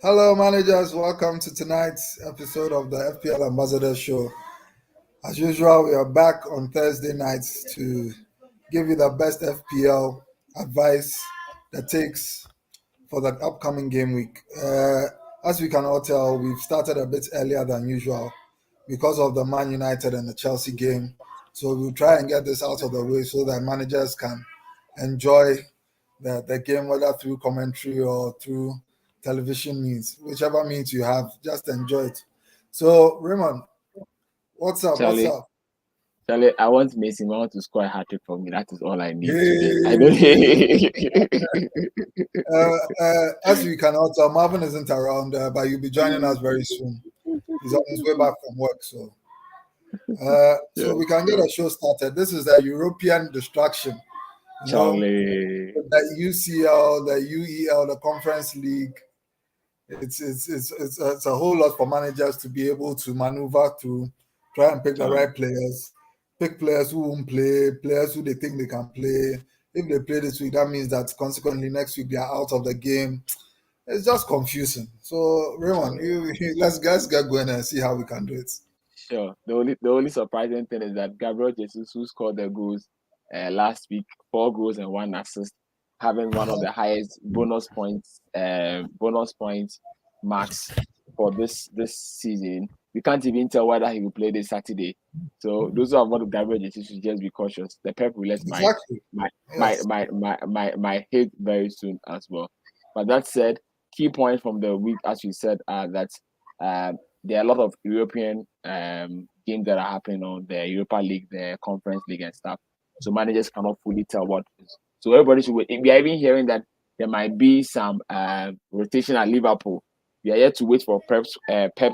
Hello, managers. Welcome to tonight's episode of the FPL Ambassador Show. As usual, we are back on Thursday nights to give you the best FPL advice that takes for the upcoming game week. As we can all tell, we've started a bit earlier than usual because of the Man United and the Chelsea game. So we'll try and get this out of the way so that managers can enjoy the game, whether through commentary or through television means, whichever means you have, just enjoy it. So, Raymond, what's up? What's Charlie, up? Charlie, I want Mason Mount to score a hat trick for me. That is all I need today. I don't. Hey, as we can all tell, Marvin isn't around, but you'll be joining us very soon. He's on his way back from work, so Yeah, we can get a show started. This is a European distraction, you know, Charlie. the UCL, the UEL, the Conference League. It's a whole lot for managers to be able to maneuver through, try and pick the Charlie. right players, pick players who won't play, players who they think they can play. If they play this week, that means that consequently next week they are out of the game. It's just confusing. So Raymond, let's get going and see how we can do it. Sure. The only surprising thing is that Gabriel Jesus, who scored the goals last week, 4 goals and 1 assist, having one of the highest bonus points marks for this season. We can't even tell whether he will play this Saturday. So those who have wanted Gabriel Jesus should just be cautious. The Pep will let Exactly. Yes. my hit very soon as well. But that said, key points from the week, as you said, are that there are a lot of European games that are happening on the Europa League, the Conference League, and stuff. So managers cannot fully tell what is. So everybody should wait. We are even hearing that there might be some rotation at Liverpool. We are yet to wait for clubs Pep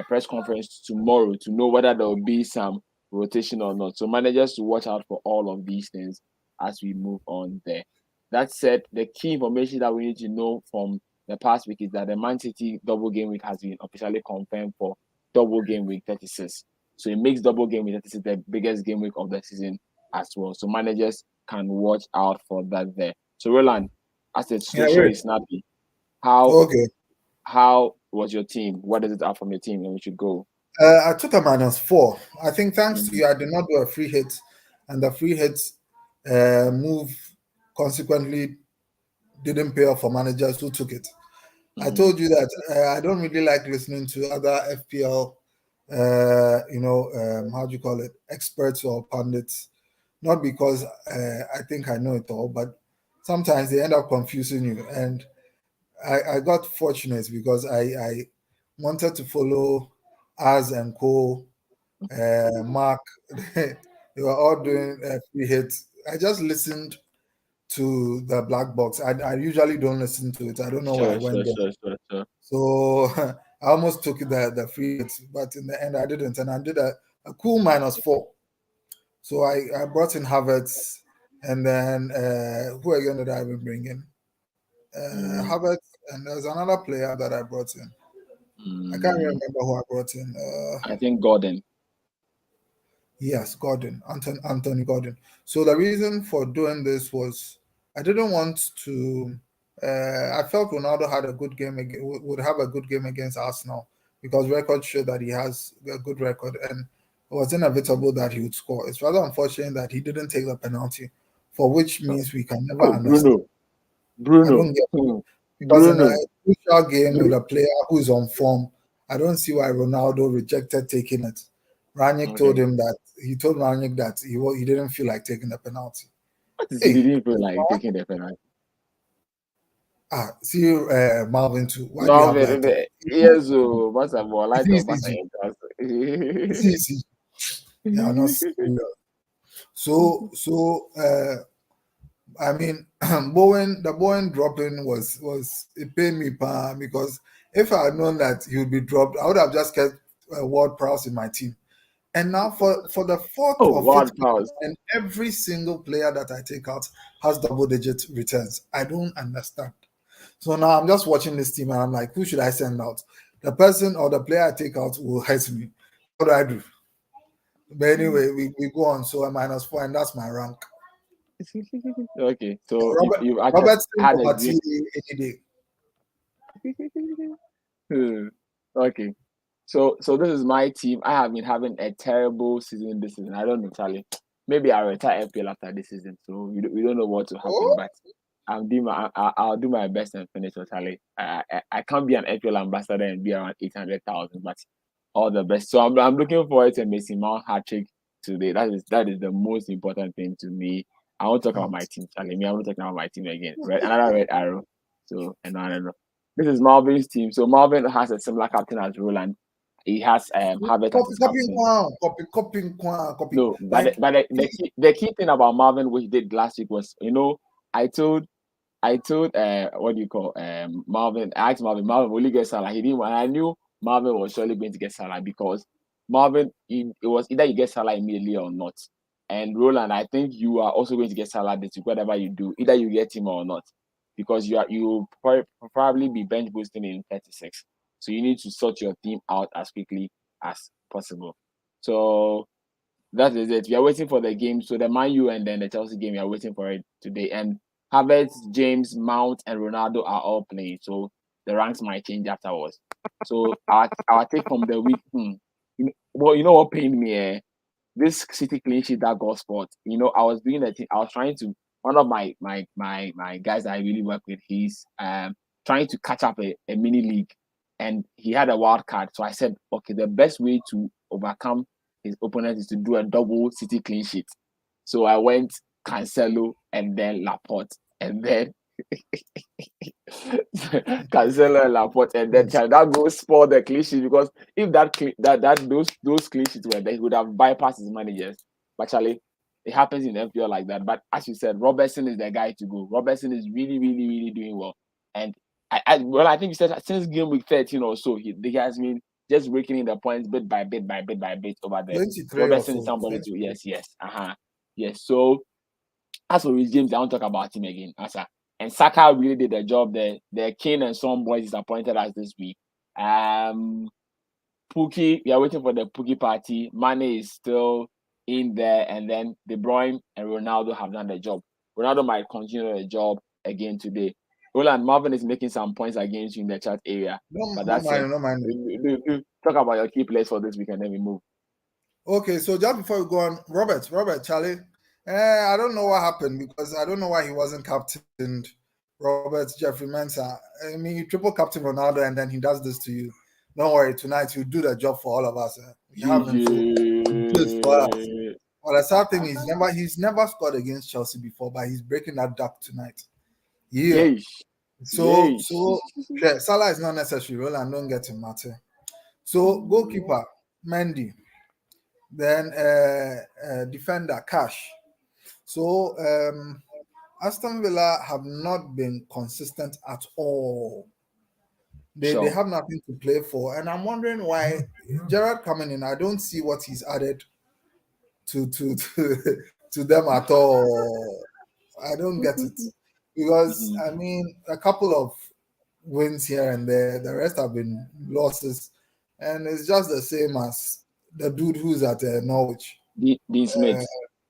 press conference tomorrow to know whether there will be some rotation or not. So managers to watch out for all of these things as we move on there. That said, the key information that we need to know from the past week is that the Man City double game week has been officially confirmed for double game week 36. So it makes double game week 36 the biggest game week of the season as well. So managers can watch out for that there. So Roland, as the Yeah, situation right. is snappy, how Okay. how was your team? What is it out from your team? And we should go. I took a -4. I think thanks to Mm-hmm. you, I did not do a free hit, and the free hit move consequently didn't pay off for managers who took it. I Mm-hmm. told you that I don't really like listening to other FPL, how do you call it, experts or pundits. Not because I think I know it all, but sometimes they end up confusing you. And I got fortunate because I wanted to follow Az and Co, Mark. They were all doing free hits. I just listened to the black box. I usually don't listen to it. I don't know why I Sure, went sure, there. sure, sure, sure. So I almost took the free hits, but in the end I didn't, and I did a cool -4. So I brought in Havertz, and then who again did I even bring in? Mm, Havertz, and there's another player that I brought in. I can't mm, remember who I brought in. I think Gordon. Yes, Gordon, Anthony Gordon. So the reason for doing this was I didn't want to. I felt Ronaldo had a good game, would have a good game against Arsenal because records show that he has a good record, and it was inevitable that he would score. It's rather unfortunate that he didn't take the penalty, for which means we can never Oh, understand. I Bruno, don't get because in a Bruno. crucial game with a player who is on form, I don't see why Ronaldo rejected taking it. Ranić told Okay. him that he told Ranić that he didn't feel like taking the penalty. What is he Hey, didn't feel like taking the penalty? see Marvin too. Why do you have Marvin, light up? yes, oh, Masa more light It's of Masa easy. It's Yankas. easy. Yeah, not serious. So I mean, the Bowen dropping was it paid me because if I had known that he would be dropped, I would have just kept Ward Prowse in my team. And now for the fourth Oh, or Ward fifth game, Prowse. and every single player that I take out has double-digit returns. I don't understand. So now I'm just watching this team and I'm like, who should I send out? The person or the player I take out will hurt me. What do I do? But Mm. anyway, we go on. So a -4, and that's my rank. Okay, so Robert, you actually Robertson had a over dream. any day. Okay, so this is my team. I have been having a terrible season this season. I don't know, Charlie. Maybe I'll retire FPL after this season, so we don't know what will happen. Oh, But I'll do my best and finish, Charlie. I can't be an FPL ambassador and be around 800,000, but all the best. So I'm looking forward to Mason Mount hat trick today. That is the most important thing to me. I won't talk about my team, Charlie. Me, I won't talk about my team again. Another red arrow. So and I don't know. This is Marvin's team. So Marvin has a similar captain as Roland. He has Harvard as his captain. copy. No, but the key thing about Marvin, which he did last week, was I told what do you call Marvin. I asked Marvin will you get Salah? He didn't want. I knew Marvin was surely going to get Salah because Marvin it was either you get Salah immediately or not. And Roland, I think you are also going to get Salah this week, whatever you do, either you get him or not, because you probably be bench boosting in 36. So you need to sort your team out as quickly as possible. So that is it. We are waiting for the game. So the Man U and then the Chelsea game, we are waiting for it today. And Havertz, James, Mount, and Ronaldo are all playing. So the ranks might change afterwards. So our take from the week. Well, you know what pained me? This City clean sheet that got spot. I was doing the thing. I was trying to. One of my guys that I really work with, he's trying to catch up a mini league, and he had a wild card. So I said, okay, the best way to overcome his opponent is to do a double City clean sheet. So I went Cancelo and then Laporte, and then Cancelo and Laporte, and then that goes for the clean sheet, because if those clean sheets were there, he would have bypassed his managers. But actually, it happens in FPL like that. But as you said, Robertson is the guy to go. Robertson is really, really, really doing well. And I think you said since game week 13 or so, he has been just breaking in the points bit by bit over there. 23 Robertson or is so. somebody to yes. So as for Rich James, I won't talk about him again. And Saka really did the job there. The Kane and some boys disappointed us this week. Pookie, we are waiting for the Pookie party. Mane is still in there, and then De Bruyne and Ronaldo have done the job. Ronaldo might continue the job again today. Roland, Marvin is making some points against you in the chat area. No mind. Talk about your key players for this week, and then we move. Okay, so just before we go on, Robert, Charlie, I don't know what happened, because I don't know why he wasn't captained. Robert, Jeffrey Mensah. I mean, you triple captain Ronaldo, and then he does this to you. Don't worry, tonight you do the job for all of us. We have him for us. Well, the sad thing is he's never scored against Chelsea before, but he's breaking that duck tonight. Yeah. So yeah, Salah is not necessary. Roland, don't get him, matter. So goalkeeper Mendy, then defender Cash. So Aston Villa have not been consistent at all. They have nothing to play for, and I'm wondering why Gerrard coming in. I don't see what he's added to them at all. I don't get it, because I mean, a couple of wins here and there, the rest have been losses, and it's just the same as the dude who's at Norwich, Dean Smith.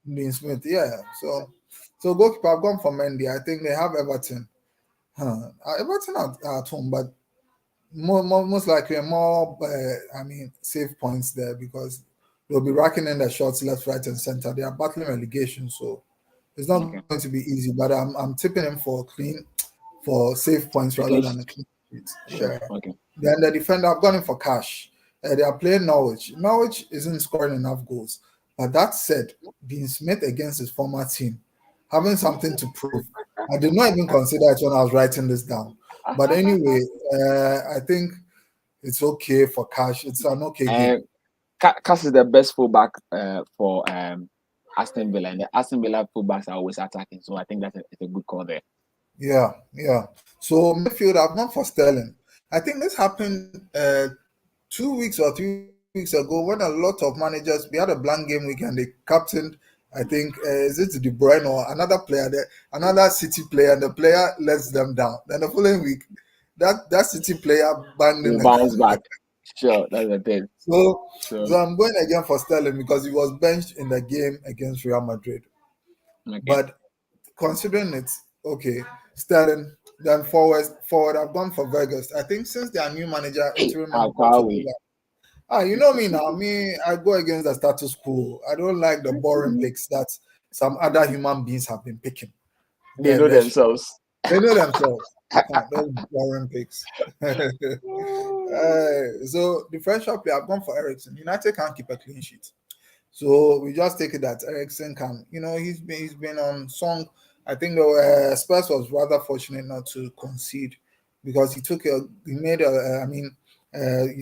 Dean Smith, yeah. So goalkeeper, I've gone for Mendy. I think they have Everton. Everton at home, but most likely more. Save points there, because they'll be racking in the shots left, right, and center. They are battling relegation, so it's not going to be easy. But I'm tipping him for save points rather than a clean sheet. Sure. Okay. Then the defender, I've gone in for Cash. They are playing Norwich. Norwich isn't scoring enough goals. But that said, Dean Smith against his former team, having something to prove. I did not even consider it when I was writing this down. But anyway, I think it's okay for Cash. It's an okay game. Cash is the best fullback for Aston Villa, and the Aston Villa fullbacks are always attacking. So I think that's a good call there. Yeah. So midfield, I've gone for Sterling. I think this happened 2 weeks or 3 weeks ago, when a lot of managers, we had a blank game week and they captained, I think, is it De Bruyne or another player there, another City player, and the player lets them down. Then the following week, that City player banned him. Bounce back. Sure, that's the thing. So I'm going again for Sterling, because he was benched in the game against Real Madrid. Okay. But considering it, okay, Sterling, then forward, I've gone for Vegas. I think since their new manager, Hey, interim manager for Akwawi. Villa. You know me now. Me, I go against the status quo. I don't like the boring picks that some other human beings have been picking. They know themselves. They know themselves. Those boring picks. So differential play, I've gone for Ericsson. United can't keep a clean sheet. So we just take it that Ericsson can, he's been on song. I think the Spurs was rather fortunate not to concede because he took he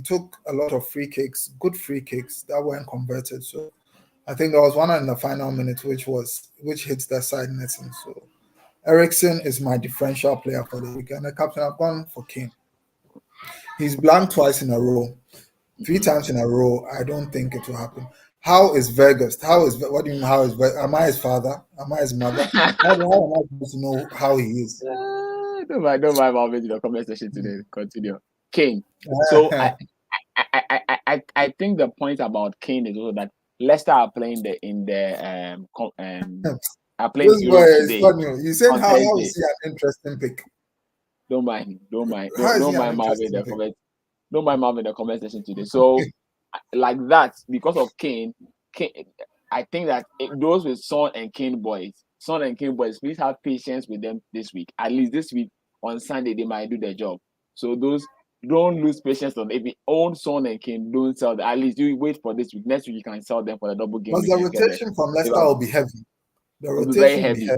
took a lot of free kicks, good free kicks that weren't converted. So I think there was one in the final minute which hits the side netting. So Ericsson is my differential player for the week, and the captain I've gone for Kane. He's blanked twice in a row, 3 times in a row. I don't think it will happen. How is Vegas? What do you mean? How is Vegas? Am I his father? Am I his mother? How am I supposed to know how he is? Don't mind Marvin in the comment section today. Continue. Kane. So I think the point about Kane is also that Leicester are playing are playing This boy is today. funny. You said how is he an interesting pick? Don't mind Marvin in the pick? comment. Don't mind Marvin in the comment section today. So like that, because of Kane, I think that those with Son and Kane boys, please have patience with them this week. At least this week on Sunday, they might do their job. So those don't lose patience on if you own Son and Kane, don't sell them. At least you wait for this week. Next week you can sell them for the double game. Because the rotation from Leicester will be heavy. The rotation will be very heavy.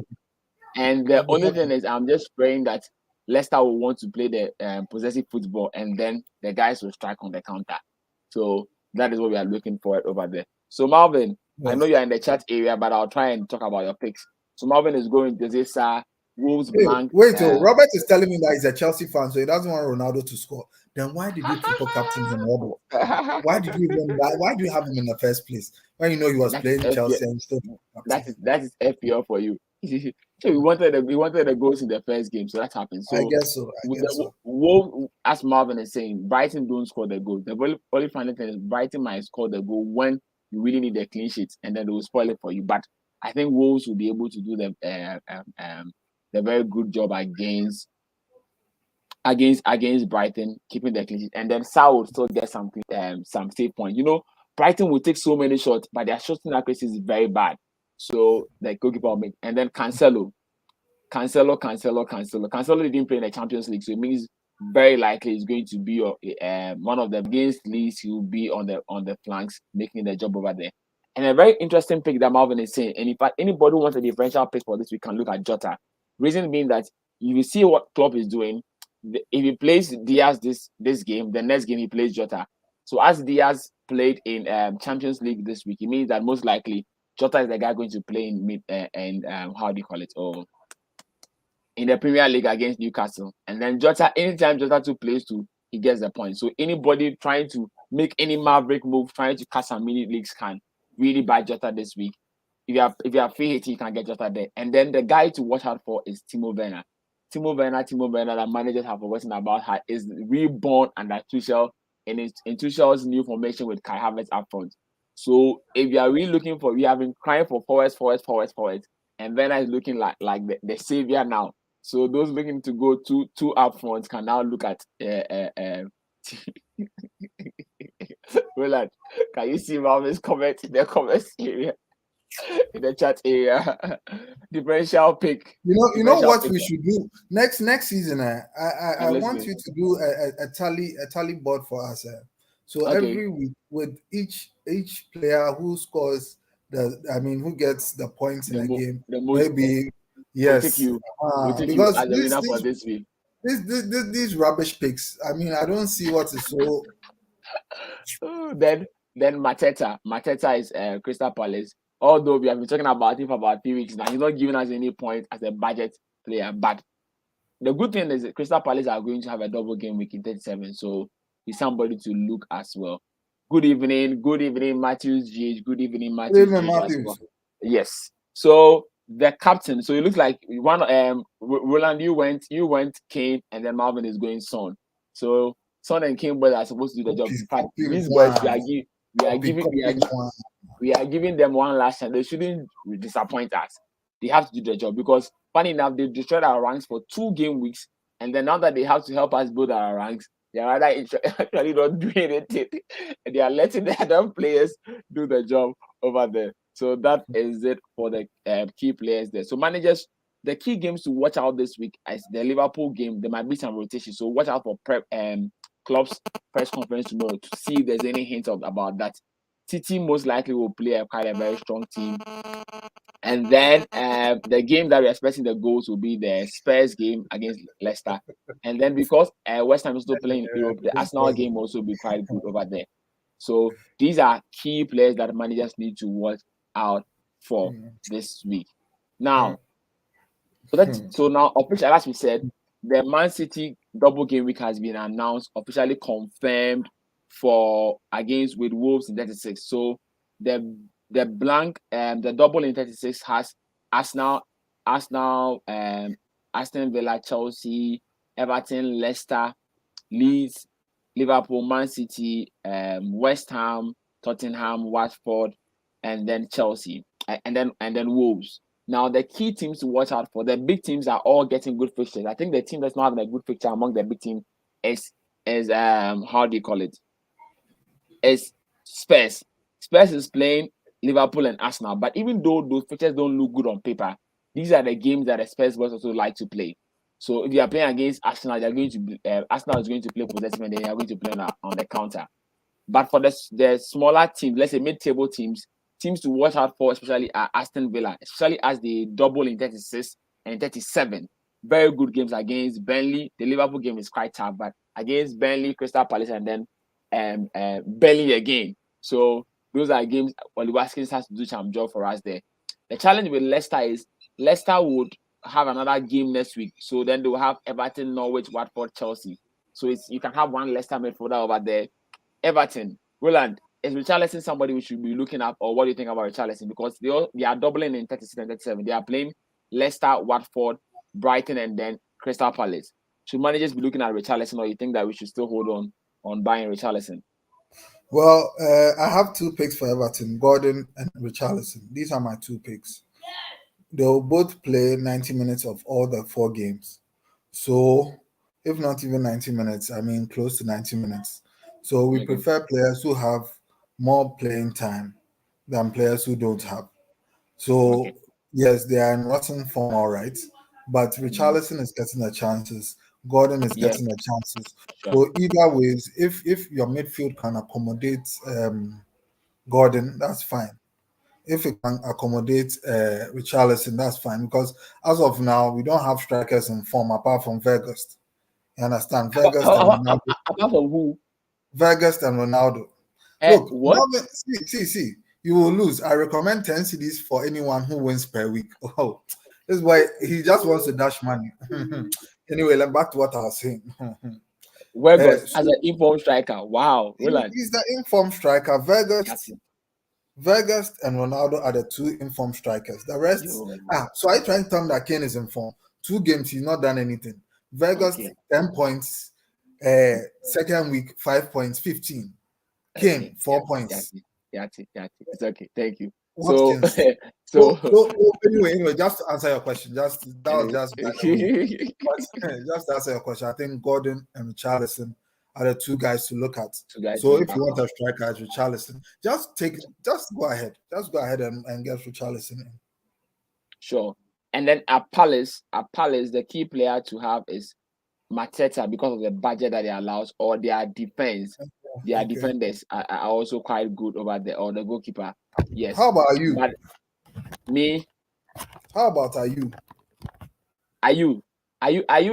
And the only thing is, I'm just praying that Leicester will want to play the possessive football, and then the guys will strike on the counter. So that is what we are looking for over there. So Marvin, yes. I know you're in the chat area, but I'll try and talk about your picks. So Marvin is going to this Wolves blank. Wait, Robert is telling me that he's a Chelsea fan, so he doesn't want Ronaldo to score. Then why did you triple captain him, Robert? Why do you have him in the first place when you know he was playing Chelsea and still? That is FPL for you. So we wanted the goals in the first game, so that happened. So I guess so. As Marvin is saying, Brighton don't score the goal. The only funny thing is Brighton might score the goal when you really need a clean sheet, and then they will spoil it for you. But I think Wolves will be able to do the very good job against Brighton, keeping the clean sheet, and then Sal will still get some save points. Brighton will take so many shots, but their shooting accuracy is very bad. So the goalkeeper will make, and then Cancelo didn't play in the Champions League, so it means very likely he's going to be one of the against leagues. He will be on the flanks, making the job over there. And a very interesting pick that Marvin is saying, and if anybody wants a differential pick for this, we can look at Jota. Reason being that if you see what Klopp is doing, if he plays Diaz this game, the next game he plays Jota. So as Diaz played in Champions League this week, it means that most likely Jota is the guy going to play in mid how do you call it? In the Premier League against Newcastle. And then Jota, anytime Jota 2 plays 2, he gets the point. So anybody trying to make any maverick move, trying to catch some mini leagues can really buy Jota this week. If you are free hit, you can get Jota there. And then the guy to watch out for is Timo Werner. Timo Werner, that managers have forgotten about her, is reborn under Tuchel in Tuchel's new formation with Kai Havertz up front. So if you are really looking for, we have been crying for forwards, and Werner is looking like the savior now. So those looking to go two up front can now look at Roland, can you see Marvin's comment in the comments area? In the chat area, differential pick. You know what we should do next season. I want you to do a tally board for us. So okay. Every week with each player who scores who gets the points in the game, maybe yes. We'll take you as a winner for this week. These rubbish picks. I don't see what is so. Then Mateta is Crystal Palace. Although we have been talking about him for about 3 weeks now, he's not giving us any point as a budget player. But the good thing is that Crystal Palace are going to have a double game week in 37, so he's somebody to look as well. Good evening, Matthews GH. Good evening, Matthews. Good evening, Matthews. Well. Yes. So the captain. So it looks like Roland, you went Kane, and then Marvin is going Son. So Son and Kane boys are supposed to do the job. In fact, these boys we are giving them one last chance. They shouldn't disappoint us. they have to do their job, because funny enough, they destroyed our ranks for 2 game weeks, and then now that they have to help us build our ranks, they are rather actually not doing anything, and they are letting the other players do the job over there. So that is it for the key players there. So managers, the key games to watch out this week is the Liverpool game. There might be some rotation, so watch out for Klopp's press conference tomorrow to see if there's any hint about that. City most likely will play quite a very strong team. And then the game that we're expecting the goals will be the Spurs game against Leicester. And then because West Ham is still playing in Europe, the Arsenal game also will be quite good over there. So these are key players that managers need to watch out for this week. Now, so now officially, as we said, the Man City double game week has been announced, officially confirmed for against with Wolves in 36. So the double in 36 has Arsenal, Aston Villa, Chelsea, Everton, Leicester, Leeds, Liverpool, Man City, West Ham, Tottenham, Watford, and then Chelsea, and then Wolves. Now the key teams to watch out for, the big teams are all getting good fixtures. I think the team that's not having a good fixture among the big team is how do you call it? Is Spurs. Spurs is playing Liverpool and Arsenal, but even though those fixtures don't look good on paper, these are the games that the Spurs boys also like to play. So if you are playing against Arsenal, they're going to Arsenal is going to play possessive, and then they are going to play on the counter. But for the smaller teams, let's say mid-table teams to watch out for, especially Aston Villa, especially as they double in 36 and 37. Very good games against Burnley. The Liverpool game is quite tough, but against Burnley, Crystal Palace, and then Burnley again. So those are games Oli Watkins has to do some job for us there. The challenge with Leicester is Leicester would have another game next week. So then they will have Everton, Norwich, Watford, Chelsea. So you can have one Leicester midfielder over there. Everton, Rowland, is Richarlison somebody we should be looking at, or what do you think about Richarlison? Because they are doubling in 36 and 37. They are playing Leicester, Watford, Brighton, and then Crystal Palace. Should managers be looking at Richarlison, or you think that we should still hold on buying Richarlison? Well, I have 2 picks for Everton, Gordon and Richarlison. These are my 2 picks. They'll both play 90 minutes of all the 4 games. So, if not even 90 minutes, I mean close to 90 minutes. So, we prefer players who have more playing time than players who don't have. So, yes, they are in rotten form, all right. But Richarlison is getting the chances. Gordon is getting the chances. So either ways, if your midfield can accommodate Gordon, that's fine. If it can accommodate Richarlison, that's fine. Because as of now, we don't have strikers in form apart from Vegas. You understand? Vegas and Ronaldo. Apart from who? Vegas and Ronaldo. Look, Marvin, see, you will lose. I recommend 10 CDs for anyone who wins per week. Oh, this boy, he just wants to dash money. Anyway, back to what I was saying. Vegas as an informed striker. Wow. He's the informed striker. Vegas and Ronaldo are the 2 informed strikers. The rest, so are you trying to tell me that Kane is informed? 2 games, he's not done anything. Vegas, 10 points. Second week, 5 points, 15. Kane, 4 points. It's okay. Thank you. So anyway, just to answer your question, just to answer your question, I think Gordon and Richarlison are the 2 guys to look at. So if you want a striker as Richarlison, just go ahead and get Richarlison in. Sure. And then at Palace, the key player to have is Mateta, because of the budget that they allows, or their defense. Their defenders are also quite good over there, or the goalkeeper. Yes. How about you? But me? How about Ayu? Ayu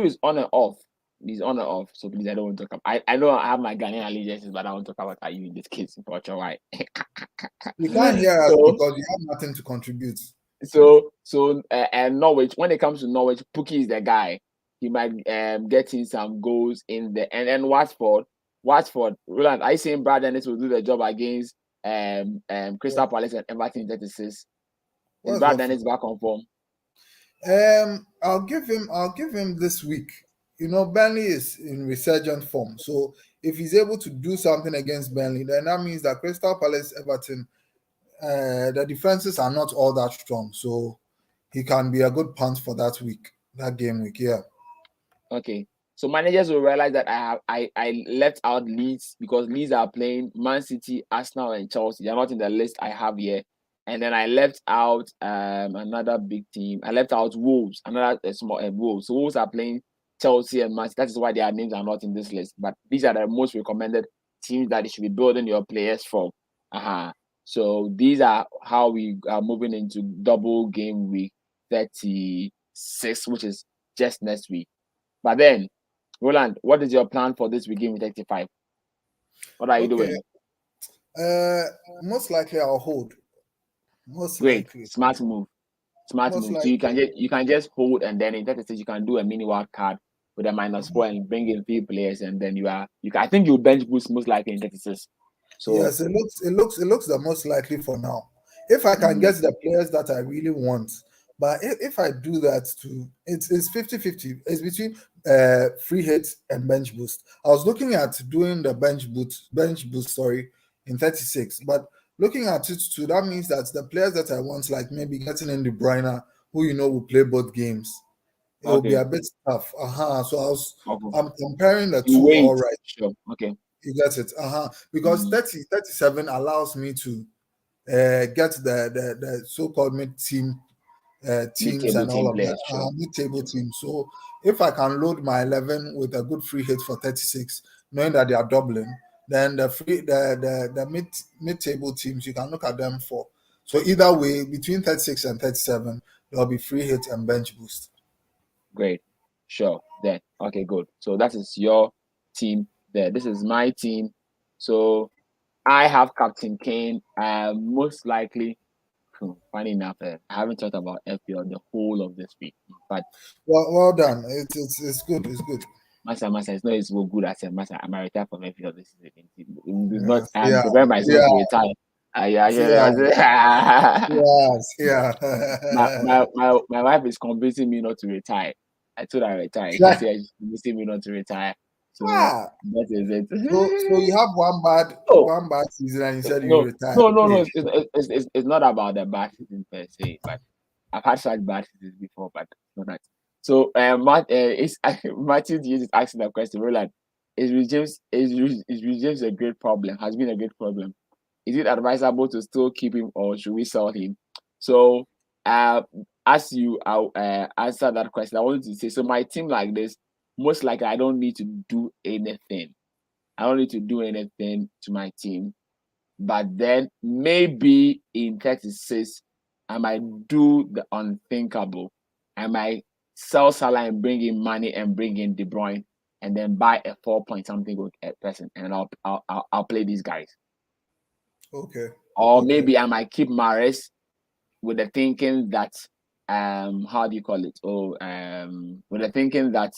is on and off. He's on and off. So please, I don't want to talk about. I know I have my Ghanaian allegiances, but I want to talk about Ayu in this case. Why? You can't hear us because you have nothing to contribute. So and Norwich. When it comes to Norwich, Pookie is the guy. He might get in some goals in the and then Watford, Rowland, are you saying Brad Dennis will do the job against Crystal Palace and Everton 36? Is Brad Dennis back on form? I'll give him this week. Burnley is in resurgent form. So if he's able to do something against Burnley, then that means that Crystal Palace, Everton, the defenses are not all that strong. So he can be a good punt for that week, that game week. Yeah. Okay. So managers will realize that I left out Leeds because Leeds are playing Man City, Arsenal, and Chelsea. They're not in the list I have here. And then I left out another big team. I left out Wolves, another small Wolves. So Wolves are playing Chelsea and Man City. That is why their names are not in this list. But these are the most recommended teams that you should be building your players for. So these are how we are moving into double game week 36, which is just next week. But then, Roland, what is your plan for this week game week 35? What are you doing? Most likely I'll hold. Most Great, likely. smart move. Smart Most move. So likely. you can just hold, and then in 36 you can do a mini wild card with a -4 and bring in 3 players, and then I think you'll bench boost most likely in 36. So Yes, it looks the most likely for now. If I can get the players that I really want, but if I do that too, it's 50-50. It's between free hit and bench boost. I was looking at doing the bench boost, sorry, in 36, but looking at it too, that means that the players that I want, like maybe getting in De Bruyne, who will play both games, it will be okay. a bit tough. So Okay. I'm comparing the You two, all wait. right. Sure. Okay. You get it. Because 37 allows me to get the so-called mid-team teams Mid-table and all team of that, players. Sure. mid-table teams. So if I can load my 11 with a good free hit for 36, knowing that they are doubling, then the mid-table teams, you can look at them for. So either way, between 36 and 37, there'll be free hit and bench boost. Great. Sure. Then okay, good. So that is your team there. This is my team. So I have Captain Kane. Most likely, funny enough, I haven't thought about FPL the whole of this week. But Well done. It's good. It's good. Massa, it's not as well good as a Massa. I'm retired from FPL this season. It's not. Yes. I'm Yeah. preparing myself Yeah. to retire. Yeah. Yeah. Yes. Yeah. My wife is convincing me not to retire. I told her retire. She said she's convincing me not to retire. So Ah. that is So you it. have Oh one bad season and you said you no, retire. no. Hey. It's not about the bad season per se, but I've had such bad seasons before, but not that. So Martin is asking the question, Roland, is James a great problem? Has been a great problem. Is it advisable to still keep him or should we sell him? So as you answer that question, I wanted to say, so my team like this, most likely I don't need to do anything. I don't need to do anything to my team. But then maybe in 36, I might do the unthinkable. I might sell Salah and bring in money and bring in De Bruyne and then buy a 4 point something good person and I'll play these guys. Okay. Or Okay. maybe I might keep Mahrez with the thinking that how do you call it? With the thinking that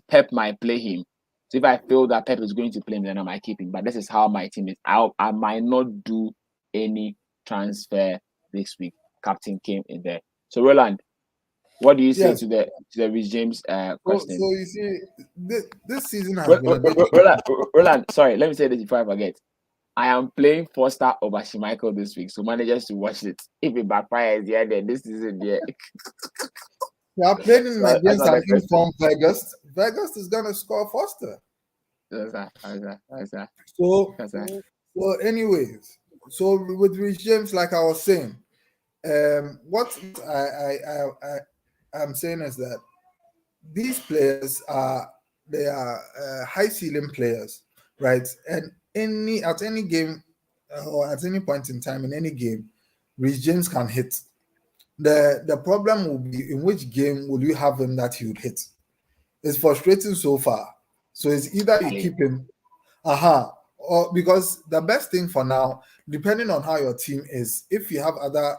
Pep might play him. So if I feel that Pep is going to play him, then I might keep him. But this is how my team is. I might not do any transfer this week. Captain came in there. So Roland, what do you say Yes. to the Rich James So question? you see, this season has been a bit. Roland, sorry, let me say this before I forget. I am playing Foster over Schmeichel this week, so managers to watch it. If it backfires, then this season, You are playing him That's against not an the question. informed Vegas. Vegas is gonna score faster. That's that. So That's that. anyways, so with Rich James, like I was saying, what I'm saying is that these players are high ceiling players, right? And at any game or at any point in time in any game, Rich James can hit. The problem will be in which game will you have him that he would hit. It's frustrating so far. So it's either you keep him, or because the best thing for now, depending on how your team is, if you have other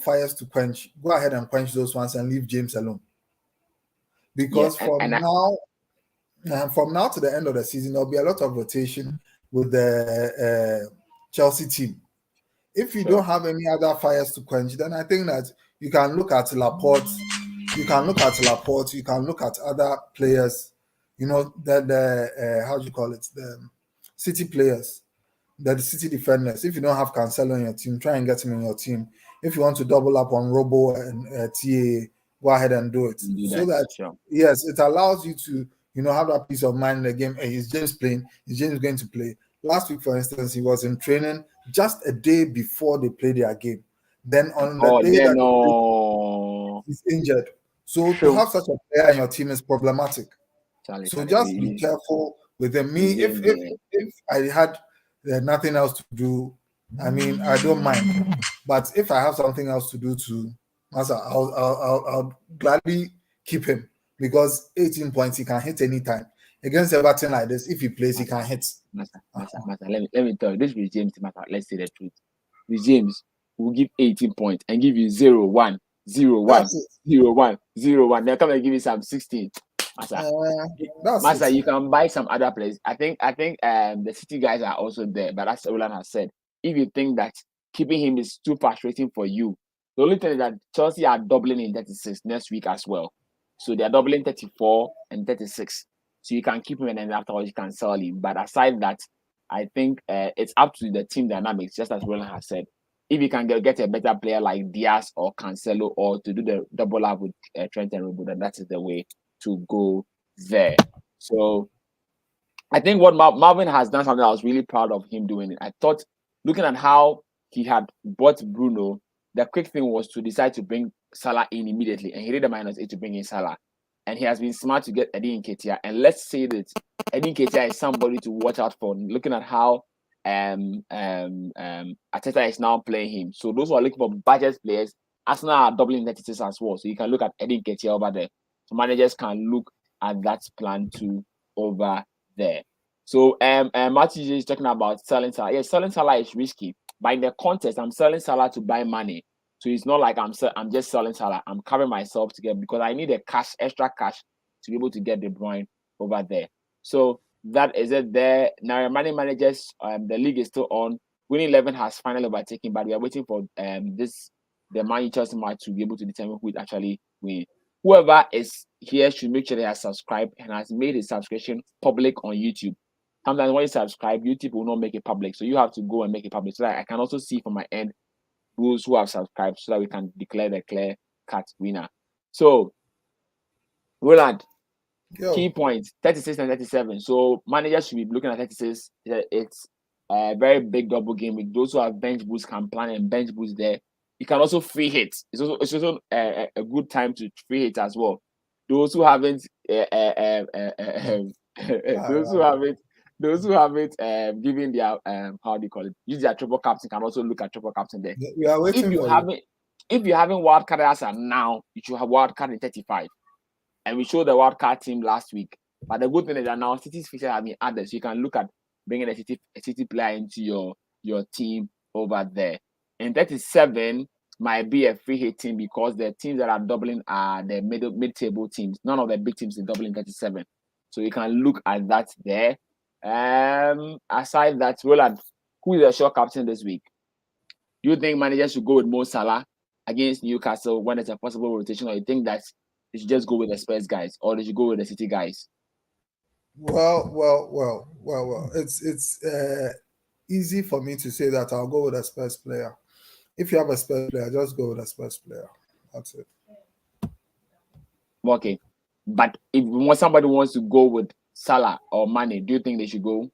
fires to quench, go ahead and quench those ones and leave James alone. Yeah, Because and from now to the end of the season, there'll be a lot of rotation with the Chelsea team. If you don't have any other fires to quench, then I think that you can look at Laporte, you can look at other players, how do you call it, the City players, the City defenders. If you don't have Cancelo in your team, try and get him in your team. if you want to double up on Robo and TA, go ahead and do it. Do So that, that sure. yes, it allows you to have that peace of mind in the game. Hey, is James playing? Is James going to play? Last week, for instance, he was in training just a day before they play their game. Then on the Oh, day then that no. he's injured. So to True. have such a player in your team is problematic. Charlie, So Charlie, just be careful with them. Me, if James, if if I had nothing else to do, I mean, I don't mind. But if I have something else to do to Massa, I'll gladly keep him because 18 points he can hit anytime against Everton like this. If he plays, he can hit. Master. Let me tell you, this with James, Master. Let's say the truth. With James, we'll give 18 points and give you 0, 1, 0, 1, That's it. 0, 1, 0, 1. Then come and give you some 16. That's Master, it. you can buy some other players. I think the City guys are also there, but as Rowland has said, if you think that keeping him is too frustrating for you, the only thing is that Chelsea are doubling in 36 next week as well. So they are doubling 34 and 36. So you can keep him and then afterwards you can sell him. But aside that, I think it's up to the team dynamics, just as Rowland has said. If you can get a better player like Diaz or Cancelo or to do the double up with Trent and Robo, then that is the way to go there. So I think what Marvin has done something I was really proud of him doing it. I thought looking at how he had bought Bruno, the quick thing was to decide to bring Salah in immediately, and he did the -8 to bring in Salah. And he has been smart to get Eddie Nketsiah. And let's say that Eddie Nketsiah is somebody to watch out for. Looking at how Arteta is now playing him, so those who are looking for budget players, Arsenal are doubling 36 as well. So you can look at Eddie Nketsiah over there. So managers can look at that plan too over there. So Matthew is talking about selling Salah. Yes, selling Salah is risky. But in the context, I'm selling Salah to buy money. So it's not like I'm just selling Salah. I'm covering myself to get because I need extra cash to be able to get De Bruyne over there. So that is it there. Now money managers, the league is still on. Winning 11 has finally overtaken, but we are waiting for the Man Chelsea match to be able to determine who is actually win. Whoever is here should make sure they have subscribed and has made a subscription public on YouTube. Sometimes when you subscribe, YouTube will not make it public. So you have to go and make it public so that I can also see from my end those who have subscribed so that we can declare the clear-cut winner. So, Roland, key points, 36 and 37. So managers should be looking at 36. It's a very big double game week. Those who have bench boosts can plan and bench boost there. You can also free hit. It's also a good time to free hit as well. Those who haven't those who haven't given their how do you call it? Use their triple captain can also look at triple captain there. We are waiting for you. If you haven't wildcard as now, you should have wildcard in 35. And we showed the wildcard team last week. But the good thing is that now City's features have been added. So you can look at bringing a City player into your team over there. And 37 might be a free hit team because the teams that are doubling are the mid-table teams. None of the big teams are doubling 37. So you can look at that there. Aside that, Roland, who is the short captain this week? Do you think managers should go with Mo Salah against Newcastle when it's a possible rotation, or you think that they should just go with the Spurs guys, or they should go with the City guys? Well. It's easy for me to say that I'll go with a Spurs player. If you have a Spurs player, just go with a Spurs player. That's it. Okay, but if somebody wants to go with Salah or Mane, do you think they should go?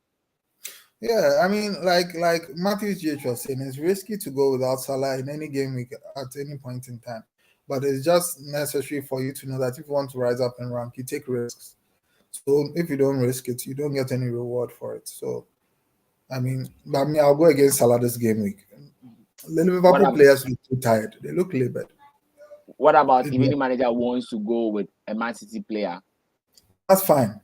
Yeah, I mean, like Matthew J was saying, it's risky to go without Salah in any game week at any point in time. But it's just necessary for you to know that if you want to rise up in rank, you take risks. So if you don't risk it, you don't get any reward for it. So, I mean, I'll go against Salah this game week. The Liverpool players look too tired. They look labored. What about if any manager wants to go with a Man City player? That's fine.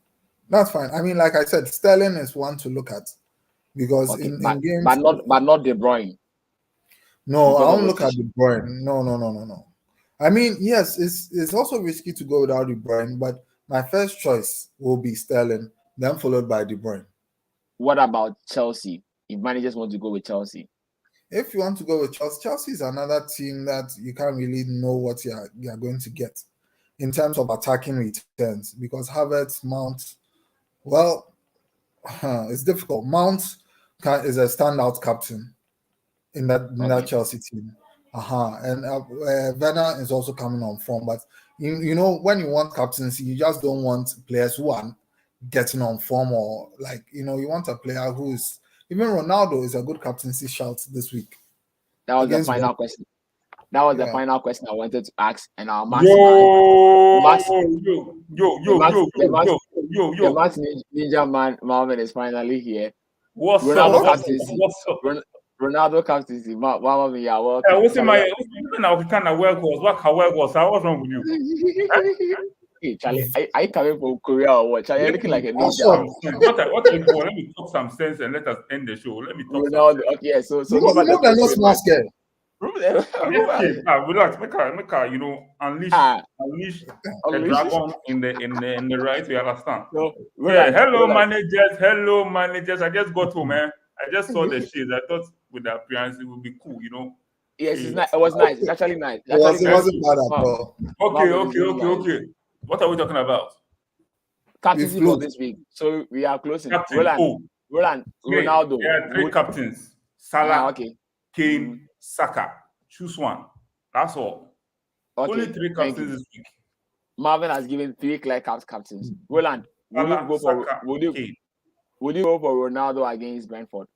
I mean, like I said, Sterling is one to look at because in games, but not De Bruyne. No, I don't look at De Bruyne. No. I mean, yes, it's also risky to go without De Bruyne, but my first choice will be Sterling, then followed by De Bruyne. What about Chelsea? If managers want to go with Chelsea? If you want to go with Chelsea is another team that you can't really know what you're going to get in terms of attacking returns because Havertz, Mount, well, it's difficult. Mount is a standout captain in that Chelsea team. And Werner is also coming on form. But you know, when you want captaincy, you just don't want players who are getting on form, or like, you know, you want a player who is, even Ronaldo is a good captaincy shout this week. That was the Against final Brentford. question. That was the Yeah. final question I wanted to ask, and our Yo, Max man, Max, yo, yo, the yo, Max, yo, the yo, Max, yo, yo, the yo. Max Ninja man, Marvin is finally here. What's up? Ronaldo What's up? captaincy. What's up? Ronaldo captaincy. Marvin, yeah, welcome. What's in my now? Kind of work was what? How work was? What's wrong with you? Hey, Charlie, I coming from Korea or what? Charlie, you're looking like a What's ninja. up? What are you doing? Let me talk some sense and let us end the show. Let me talk some Ronaldo. sense. Okay, so You give us the know they're not question. smart scared. Relax, make her, you know, unleash a dragon in the right. We understand. So, Yeah, hello managers. I just got home, man. I just saw the shades. I thought with the appearance it would be cool, you know. Yes, it's nice. It was nice. It's actually nice. It wasn't bad at all. Okay. What are we talking about? Captaincy We've for closed. this week. So we are closing. Captain. Roland, Ronaldo. There are three captains. Salah, okay. Kane, Saka. Choose one. That's all. Okay. Only three captains this week. Marvin has given 3 clear captains. Roland, would you go for Ronaldo against Brentford?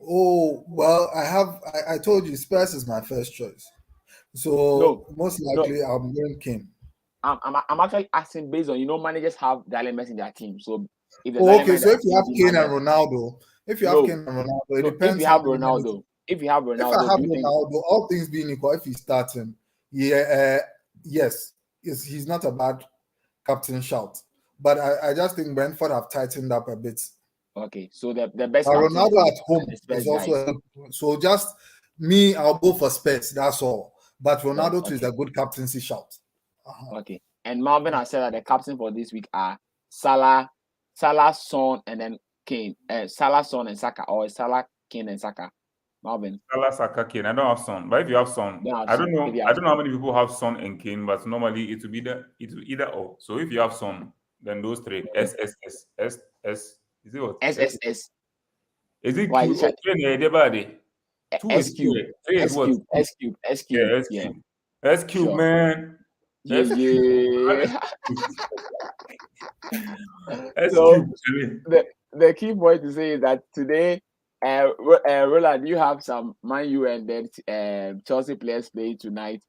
Oh, well, I told you Spurs is my first choice. So most likely I'm going Kane. I'm actually asking based on, you know, managers have dilemmas in their team. So if so if you have Kane and Ronaldo, it depends. If you have Ronaldo, if I have Ronaldo, all things being equal, if he's starting, yes, he's not a bad captain shout. But I just think Brentford have tightened up a bit. Okay, so the best Ronaldo at home is also so just me, I'll go for Spurs, that's all. But Ronaldo too is a good captaincy shout. Okay, and Marvin has said that the captain for this week are Salah, Son, and then Kane. Salah, Son, and Saka, or Salah, Kane, and Saka. Marvin. Salah, Saka, Kane. I don't have Son, but if you have Son, I don't know. I don't know how many people have Son and Kane, but normally it will be either or. So if you have Son, then those three. SSS. Is it what? SSS. Is it Q? Two is Q. Three is what? S cube. Yeah, S cube, man. Yeah. So the key point to say is that today, Roland, you have some Man U and then Chelsea players playing tonight.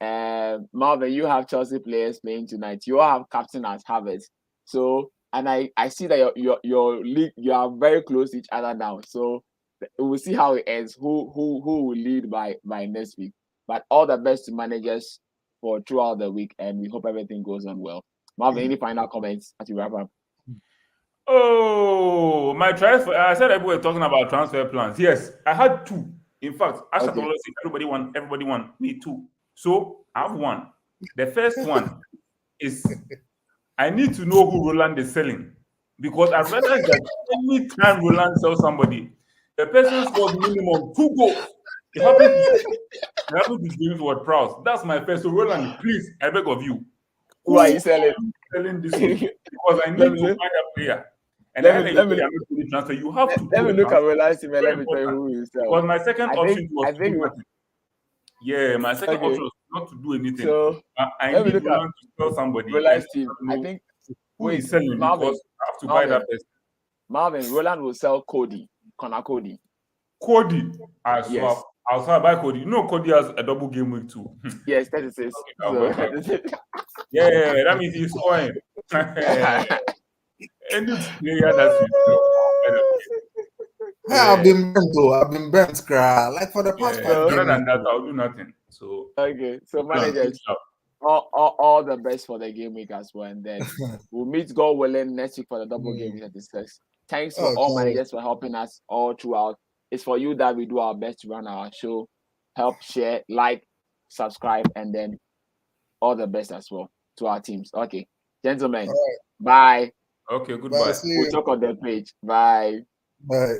Marvin, you have Chelsea players playing tonight. You all have captain as Havertz. So, and I see that your league, you are very close to each other now. So we'll see how it ends. Who will lead by next week? But all the best to managers for throughout the week, and we hope everything goes on well. Marvin, any final comments as you wrap up? Oh, my transfer. I said everybody were talking about transfer plans. Yes, I had 2. In fact, I should always say everybody won, me too. So I have 1. The first one is I need to know who Rowland is selling, because I realized that any time Rowland sells somebody, the person scores minimum 2 goals. It happens to James Ward-Prowse. That's my first. So Rowland, please, I beg of you. Who are you selling? Selling this week? Because I need to find a player. And let me transfer. You have to. Let me look at Rowland's team and let me tell you who you sell. Because my second option was to do nothing. Yeah, my second option was not to do anything. So I need Rowland to sell somebody. Rowland's team. I think who is selling, Marvin, because I have to buy that person. Marvin, Rowland will sell Connor Cody. Yes. I'll buy Cody. You know Cody has a double game week too. Yes, 36. Yeah, that means he's scoring. Any player that's I've been bent though. I've been bent, like for the past 5 games. Other than that, I'll do nothing. So okay, so managers, all the best for the game week as well, and then we'll meet God willing next week for the double game week at this test. Thanks for all managers for helping us all throughout. It's for you that we do our best to run our show. Help, share, like, subscribe, and then all the best as well to our teams. Okay, gentlemen, bye. Okay, goodbye. Bye, we'll talk on the page. Bye. Bye.